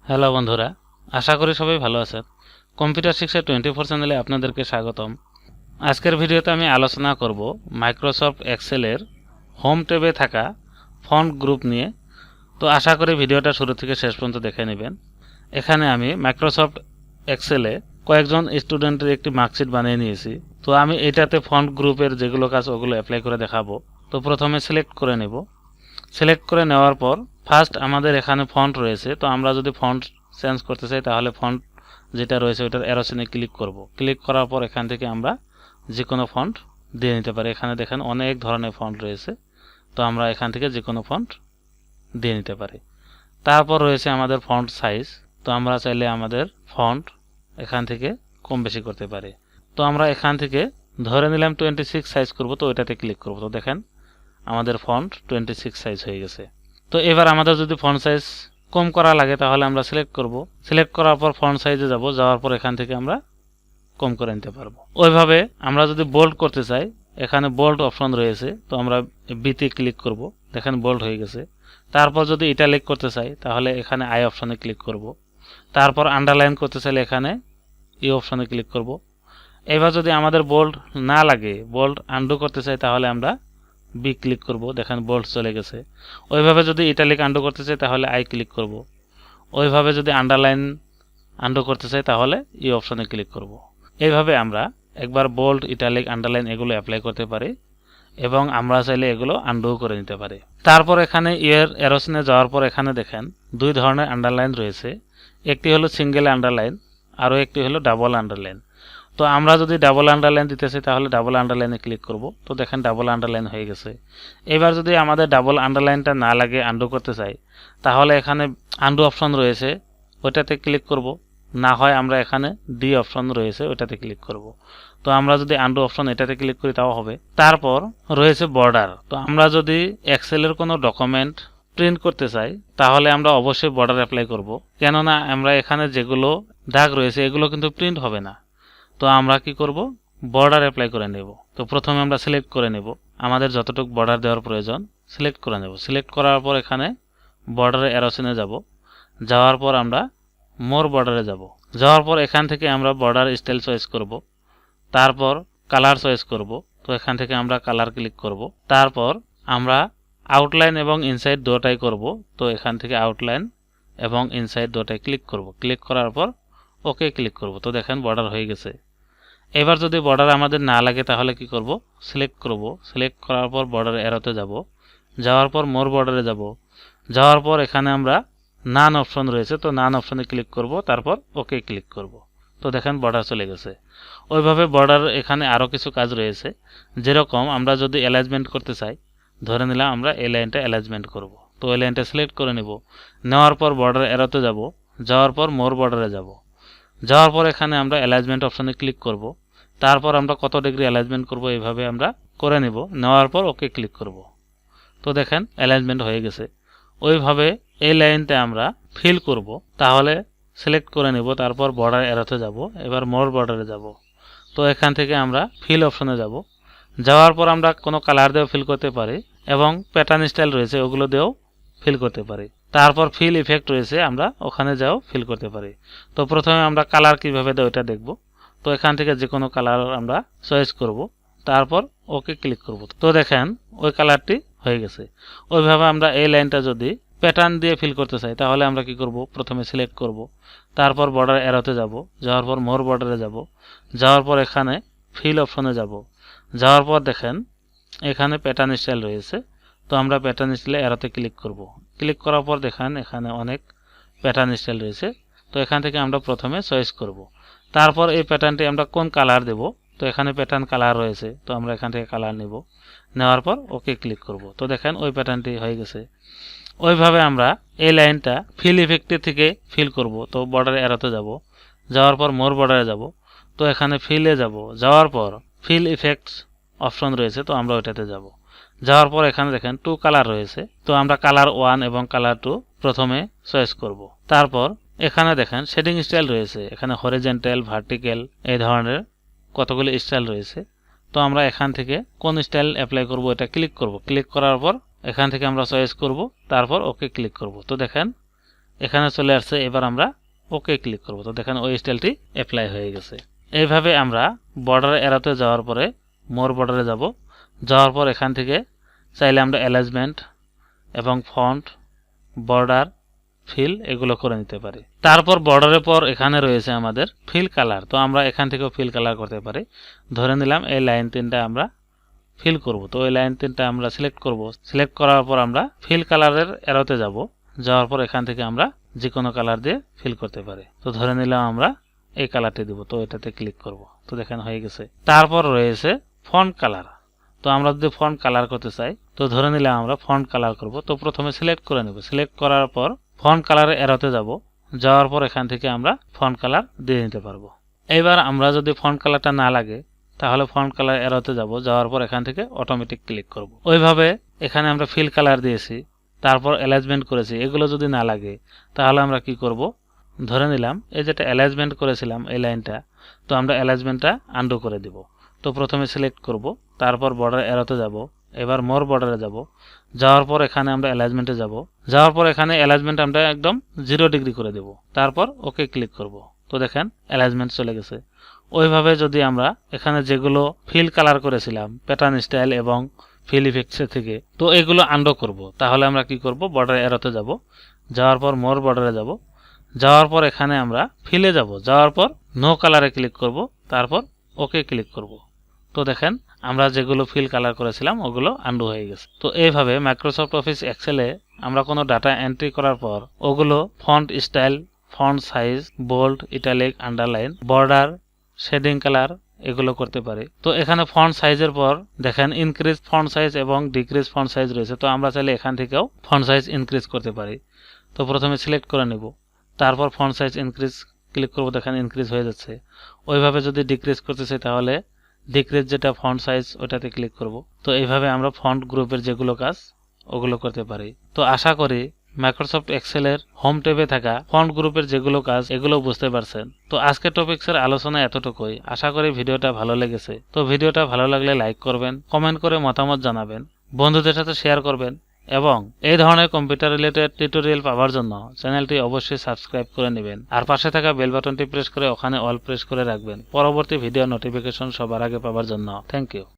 Hello বন্ধুরা, আশা করি সবাই ভালো আছেন। কম্পিউটার শিক্ষা 24 চ্যানেলে আপনাদেরকে স্বাগতম। আজকের ভিডিওতে আমি আলোচনা করব মাইক্রোসফট এক্সেলের হোম ট্যাবে থাকা ফন্ট গ্রুপ নিয়ে। তো আশা করি ভিডিওটা শুরু থেকে শেষ পর্যন্ত দেখে নেবেন। এখানে আমি মাইক্রোসফট এক্সেলে কয়েকজন স্টুডেন্টের একটি মার্কশিট বানিয়ে নিয়েছি। তো আমি এটাতে ফন্ট গ্রুপের যেগুলো কাজ ওগুলো অ্যাপ্লাই করে দেখাবো। তো প্রথমে সিলেক্ট করে নেব। সিলেক্ট করে নেওয়ার পর ফার্স্ট আমাদের এখানে ফন্ট রয়েছে। তো আমরা যদি ফন্ট চেঞ্জ করতে চাই তাহলে ফন্ট যেটা রয়েছে ওটার অ্যারো চিহ্নে ক্লিক করব। ক্লিক করার পর এখান থেকে আমরা যে কোনো ফন্ট দিয়ে নিতে পারি। এখানে দেখেন অনেক ধরনের ফন্ট রয়েছে। তো আমরা এখান থেকে যে কোনো ফন্ট দিয়ে নিতে পারি। তারপর রয়েছে আমাদের ফন্ট সাইজ। তো আমরা চাইলে আমাদের ফন্ট এখান থেকে কম বেশি করতে পারি। তো আমরা এখান থেকে ধরে নিলাম 26 সাইজ করব। তো ওইটাতে ক্লিক করব। তো দেখেন আমাদের ফন্ট 26 সাইজ হয়ে গেছে। তো এবার আমাদের যদি ফন্ট সাইজ কম করা লাগে তাহলে আমরা সিলেক্ট করব। সিলেক্ট করার পর ফন্ট সাইজে যাব। যাওয়ার পর এখান থেকে আমরা কম করে নিতে পারবো। ওইভাবে আমরা যদি বোল্ড করতে চাই, এখানে বোল্ড অপশন রয়েছে। তো আমরা বিতে ক্লিক করব। দেখেন বোল্ড হয়ে গেছে। তারপর যদি ইটালিক করতে চাই তাহলে এখানে আই অপশনে ক্লিক করব। তারপর আন্ডারলাইন করতে চাইলে এখানে ই অপশনে ক্লিক করব। এবার যদি আমাদের বোল্ড না লাগে, বোল্ড আন্ডু করতে চাই তাহলে আমরা বি ক্লিক করব। দেখেন বোল্ড চলে গেছে। ওইভাবে যদি ইটালিক আন্ডু করতে চাই তাহলে আই ক্লিক করব। ওইভাবে যদি আন্ডারলাইন আন্ডু করতে চাই তাহলে ই অপশনে ক্লিক করব। এইভাবে আমরা একবার বোল্ড, ইটালিক, আন্ডারলাইন এগুলো অ্যাপ্লাই করতে পারি এবং আমরা চাইলে এগুলো আন্ডু করে নিতে পারি। তারপর এখানে এর অ্যারো চিহ্নে যাওয়ার পর এখানে দেখেন দুই ধরনের আন্ডারলাইন রয়েছে। একটি হলো সিঙ্গেল আন্ডারলাইন, আরও একটি হলো ডাবল আন্ডারলাইন। তো আমরা যদি ডাবল আন্ডারলাইন দিতে চাই তাহলে ডাবল আন্ডারলাইনে ক্লিক করব। তো দেখেন ডাবল আন্ডারলাইন হয়ে গেছে। এবার যদি আমাদের ডাবল আন্ডারলাইনটা না লাগে আন্ডু করতে চাই তাহলে এখানে আন্ডু অপশন রয়েছে, ওইটাতে ক্লিক করব। না হয় আমরা এখানে ডি অপশন রয়েছে ওইটাতে ক্লিক করব। তো আমরা যদি আন্ডু অপশন এটাতে ক্লিক করি তাও হবে। তারপর রয়েছে বর্ডার। তো আমরা যদি এক্সেলের কোনো ডকুমেন্ট প্রিন্ট করতে চাই তাহলে আমরা অবশ্যই বর্ডার অ্যাপ্লাই করব। কেননা আমরা এখানে যেগুলো দাগ রয়েছে এগুলো কিন্তু প্রিন্ট হবে না। তো আমরা কি করব, বর্ডার অ্যাপ্লাই করে নেব। তো প্রথমে আমরা সিলেক্ট করে নেব আমাদের যতটুকু বর্ডার দেওয়ার প্রয়োজন, সিলেক্ট করে নেব। সিলেক্ট করার পর এখানে বর্ডারে অ্যারো চিহ্নে যাব। যাওয়ার পর আমরা মোর বর্ডারে যাব। যাওয়ার পর এখান থেকে আমরা বর্ডার স্টাইল চয়েস করব। তারপর কালার চয়েস করব। তো এখান থেকে আমরা কালার ক্লিক করব। তারপর আমরা আউটলাইন এবং ইনসাইড দুটোটাই করব। তো এখান থেকে আউটলাইন এবং ইনসাইড দুটোটাই ক্লিক করব। ক্লিক করার পর ওকে ক্লিক করব। তো দেখেন বর্ডার হয়ে গেছে। এবার যদি বর্ডার আমাদের না লাগে তাহলে কি করব, সিলেক্ট করব। সিলেক্ট করার পর বর্ডার অ্যারোতে যাব। যাওয়ার পর মোর বর্ডারে যাব। যাওয়ার পর এখানে আমরা নান অপশন রয়েছে, তো নান অপশনে ক্লিক করব। তারপর ওকে ক্লিক করব। তো দেখেন বর্ডার চলে গেছে। ওইভাবে বর্ডার এখানে আরও কিছু কাজ রয়েছে। যেরকম আমরা যদি অ্যালাইনমেন্ট করতে চাই, ধরে নিলাম আমরা এই লাইনটা অ্যালাইনমেন্ট করব। তো এই লাইনটা সিলেক্ট করে নেব। নেওয়ার পর বর্ডার অ্যারোতে যাব। যাওয়ার পর মোর বর্ডারে যাব। যাওয়ার পর এখানে আমরা অ্যালাইনমেন্ট অপশনে ক্লিক করব। তারপর আমরা কত ডিগ্রি অ্যালাইনমেন্ট করব এইভাবে আমরা করে নেব। নেওয়ার পর ওকে ক্লিক করব। তো দেখেন অ্যালাইনমেন্ট হয়ে গেছে। ওইভাবে এই লাইনটা আমরা ফিল করব। তাহলে সিলেক্ট করে নেব। তারপর বর্ডার অ্যারোতে যাব। এবার মোর বর্ডারে যাব। তো এখান থেকে আমরা ফিল অপশনে যাব। যাওয়ার পর আমরা কোনো কালার দিয়েও ফিল করতে পারি এবং প্যাটার্ন স্টাইল রয়েছে ওগুলো দিয়েও ফিল করতে পারি। তারপর ফিল ইফেক্ট রয়েছে, আমরা ওখানে যাও ফিল করতে পারি। তো প্রথমে আমরা কালার কিভাবে দেয় ওইটা দেখব। তো এখান থেকে যে কোনো কালার আমরা চয়েস করব। তারপর ওকে ক্লিক করব। তো দেখেন ওই কালারটি হয়ে গেছে। ওইভাবে আমরা এই লাইনটা যদি প্যাটার্ন দিয়ে ফিল করতে চাই তাহলে আমরা কি করব, প্রথমে সিলেক্ট করব। তারপর বর্ডার অ্যারোতে যাব। যাওয়ার পর মোর বর্ডারে যাব। যাওয়ার পর এখানে ফিল অপশনে যাব। যাওয়ার পর দেখেন এখানে প্যাটার্ন স্টাইল রয়েছে। তো আমরা প্যাটার্ন স্টাইলে অ্যারোতে ক্লিক করব। ক্লিক করার পর দেখেন এখানে অনেক প্যাটার্ন স্টাইল রয়েছে। তো এখান থেকে আমরা প্রথমে চয়েস করব। তারপর এই প্যাটার্নটি আমরা কোন কালার দেব। তো এখানে প্যাটার্ন কালার রয়েছে। তো আমরা এখান থেকে কালার নেব। নেওয়ার পর ওকে ক্লিক করব। তো দেখেন ওই প্যাটার্নটি হয়ে গেছে। ওইভাবে আমরা এই লাইনটা ফিল ইফেক্টের থেকে ফিল করব। তো বর্ডার অ্যারোতে যাব। যাওয়ার পর মোর বর্ডারে যাব। তো এখানে ফিলে যাব। যাওয়ার পর ফিল ইফেক্টস অপশন রয়েছে। তো আমরা ওইটাতে যাব। যাওয়ার পর এখানে দেখেন টু কালার রয়েছে। তো আমরা কালার 1 এবং কালার 2 প্রথমে চয়েস করব। তারপর এখানে দেখেন শেডিং স্টাইল রয়েছে। এখানে হরিজন্টাল, ভার্টিক্যাল এই ধরনের কতগুলি স্টাইল রয়েছে। তো আমরা এখান থেকে কোন স্টাইল অ্যাপ্লাই করব এটা ক্লিক করব। ক্লিক করার পর এখান থেকে আমরা চয়েস করব। তারপর ওকে ক্লিক করব। তো দেখেন এখানে চলে আসছে। এবার আমরা ওকে ক্লিক করব। তো দেখেন ওই স্টাইলটি অ্যাপ্লাই হয়ে গেছে। এইভাবে আমরা বর্ডার এরোতে যাওয়ার পরে মোর বর্ডারে যাব। যাওয়ার পর এখান থেকে চাইলে আমরা অ্যালাইনমেন্ট এবং ফন্ট, বর্ডার, ফিল এগুলো করে নিতে পারি। তারপর বর্ডারের পর এখানে রয়েছে আমাদের ফিল কালার। তো আমরা এখান থেকেও ফিল কালার করতে পারি। ধরে নিলাম এই লাইন 3টা আমরা ফিল করব। তো এই লাইন 3টা আমরা সিলেক্ট করব। সিলেক্ট করার পর আমরা ফিল কালারের এরোতে যাব। যাওয়ার পর এখান থেকে আমরা যে কোনো কালার দিয়ে ফিল করতে পারি। তো ধরে নিলাম আমরা এই কালারটি দিব। তো এটাতে ক্লিক করব। তো দেখেন হয়ে গেছে। তারপর রয়েছে ফন্ট কালার। তো আমরা যদি ফন্ট কালার করতে চাই, তো ধরে নিলাম আমরা ফন্ট কালার করব। তো প্রথমে সিলেক্ট করে নেব। সিলেক্ট করার পর ফন্ট কালারে এরোতে যাব। যাওয়ার পর এখান থেকে আমরা ফন্ট কালার দিয়ে নিতে পারবো। এবার আমরা যদি ফন্ট কালারটা না লাগে, তাহলে ফন্ট কালার এরোতে যাব। যাওয়ার পর এখান থেকে অটোমেটিক ক্লিক করব। ওইভাবে এখানে আমরা ফিল কালার দিয়েছি, তারপর অ্যালাইনমেন্ট করেছি। এগুলো যদি না লাগে তাহলে আমরা কি করব, ধরে নিলাম এই যেটা অ্যালাইনমেন্ট করেছিলাম এই লাইনটা, তো আমরা অ্যালাইনমেন্টটা আনডু করে দিব। তো প্রথমে সিলেক্ট করব, তারপর বর্ডার এরোতে যাব। এবার মোর বর্ডারে যাব। যাওয়ার পর এখানে আমরা অ্যালাইনমেন্টে যাব। যাওয়ার পর এখানে অ্যালাইনমেন্ট আমরা একদম 0 ডিগ্রি করে দেব। তারপর ওকে ক্লিক করব। তো দেখেন অ্যালাইনমেন্ট চলে গেছে। ওইভাবে যদি আমরা এখানে যেগুলো ফিল কালার করেছিলাম প্যাটার্ন স্টাইল এবং ফিল ইফেক্টসের থেকে, তো এগুলো আনডু করব। তাহলে আমরা কি করব, বর্ডার এরোতে যাব। যাওয়ার পর মোর বর্ডারে যাব। যাওয়ার পর এখানে আমরা ফিলে যাব। যাওয়ার পর নো কালারে ক্লিক করব। তারপর ওকে ক্লিক করব। তো দেখেন আমরা যেগুলো ফিল কালার করেছিলাম ওগুলো আনডু হয়ে গেছে। তো এইভাবে মাইক্রোসফট অফিস এক্সেলে আমরা কোনো ডাটা এন্ট্রি করার পর ওগুলো font style, font size, bold, italic, underline, border, shading colour এগুলো করতে পারি। তো এখানে ফন্ট সাইজের পর দেখেন ইনক্রিজ ফন্ট সাইজ এবং ডিক্রিজ ফন্ট সাইজ রয়েছে। তো আমরা চাইলে এখান থেকেও ফন্ট সাইজ ইনক্রিজ করতে পারি। তো প্রথমে সিলেক্ট করে নেব, তারপর ফন্ট সাইজ ইনক্রিজ ক্লিক করব। দেখেন ইনক্রিজ হয়ে যাচ্ছে। ওইভাবে যদি ডিক্রিজ করতে চাই তাহলে ডিক্রিজ যেটা ফন্ট সাইজ ওটাতে ক্লিক করব। তো এইভাবে আমরা ফন্ট গ্রুপের যেগুলো কাজ ওগুলো করতে পারি। তো আশা করি মাইক্রোসফট এক্সেলের হোম ট্যাবে থাকা ফন্ট গ্রুপের যেগুলো কাজ এগুলো বুঝতে পারছেন। তো আজকের টপিক্সের আলোচনা এতটুকুই। আশা করি ভিডিওটা ভালো লেগেছে। তো ভিডিওটা ভালো লাগলে লাইক করবেন, কমেন্ট করে মতামত জানাবেন, বন্ধুদের সাথে শেয়ার করবেন এবং এই ধরনের কম্পিউটার রিলেটেড টিউটোরিয়াল পাওয়ার জন্য চ্যানেলটি অবশ্যই সাবস্ক্রাইব করে নেবেন। আর পাশে থাকা বেল বাটনটি প্রেস করে ওখানে অল প্রেস করে রাখবেন পরবর্তী ভিডিও নোটিফিকেশন সবার আগে পাওয়ার জন্য। Thank you.